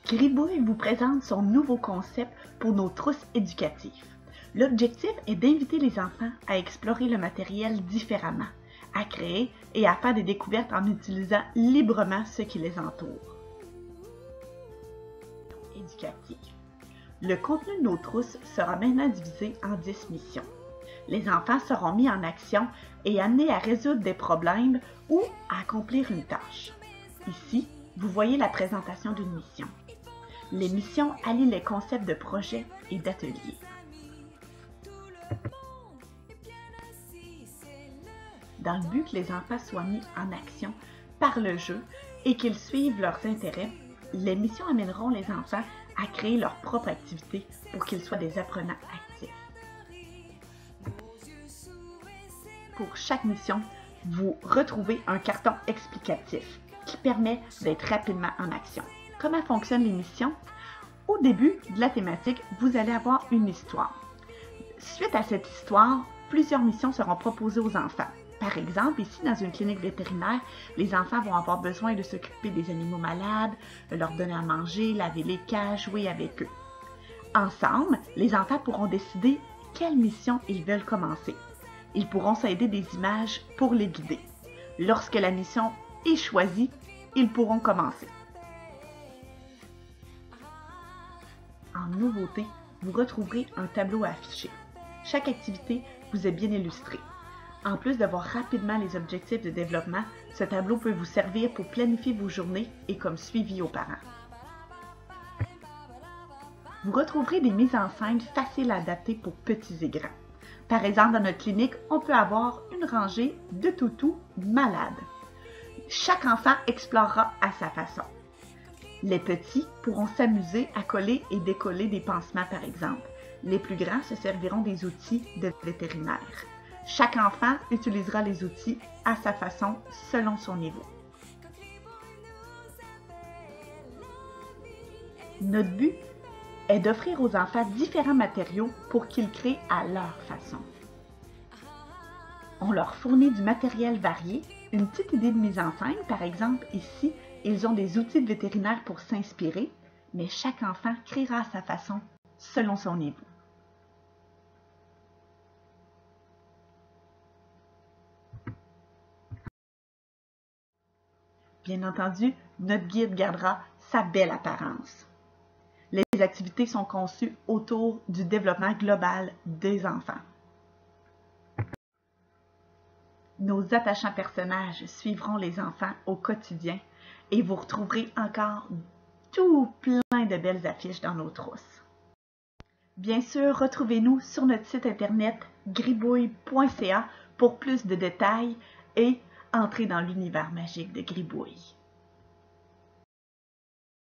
Gribouille vous présente son nouveau concept pour nos trousses éducatives. L'objectif est d'inviter les enfants à explorer le matériel différemment, à créer et à faire des découvertes en utilisant librement ce qui les entoure. Éducatif. Le contenu de nos trousses sera maintenant divisé en 10 missions. Les enfants seront mis en action et amenés à résoudre des problèmes ou à accomplir une tâche. Ici, vous voyez la présentation d'une mission. Les missions allient les concepts de projet et d'atelier. Dans le but que les enfants soient mis en action par le jeu et qu'ils suivent leurs intérêts, les missions amèneront les enfants à créer leur propre activité pour qu'ils soient des apprenants actifs. Pour chaque mission, vous retrouvez un carton explicatif qui permet d'être rapidement en action. Comment fonctionnent les missions? Au début de la thématique, vous allez avoir une histoire. Suite à cette histoire, plusieurs missions seront proposées aux enfants. Par exemple, ici, dans une clinique vétérinaire, les enfants vont avoir besoin de s'occuper des animaux malades, leur donner à manger, laver les cages, jouer avec eux. Ensemble, les enfants pourront décider quelle mission ils veulent commencer. Ils pourront s'aider des images pour les guider. Lorsque la mission est choisie, ils pourront commencer. En nouveauté, vous retrouverez un tableau à afficher. Chaque activité vous est bien illustrée. En plus de voir rapidement les objectifs de développement, ce tableau peut vous servir pour planifier vos journées et comme suivi aux parents. Vous retrouverez des mises en scène faciles à adapter pour petits et grands. Par exemple, dans notre clinique, on peut avoir une rangée de toutous malades. Chaque enfant explorera à sa façon. Les petits pourront s'amuser à coller et décoller des pansements, par exemple. Les plus grands se serviront des outils de vétérinaire. Chaque enfant utilisera les outils à sa façon, selon son niveau. Notre but est d'offrir aux enfants différents matériaux pour qu'ils créent à leur façon. On leur fournit du matériel varié, une petite idée de mise en scène, par exemple ici, ils ont des outils de vétérinaire pour s'inspirer, mais chaque enfant créera à sa façon, selon son niveau. Bien entendu, notre guide gardera sa belle apparence. Les activités sont conçues autour du développement global des enfants. Nos attachants personnages suivront les enfants au quotidien et vous retrouverez encore tout plein de belles affiches dans nos trousses. Bien sûr, retrouvez-nous sur notre site internet gribouille.ca pour plus de détails et entrez dans l'univers magique de Gribouille.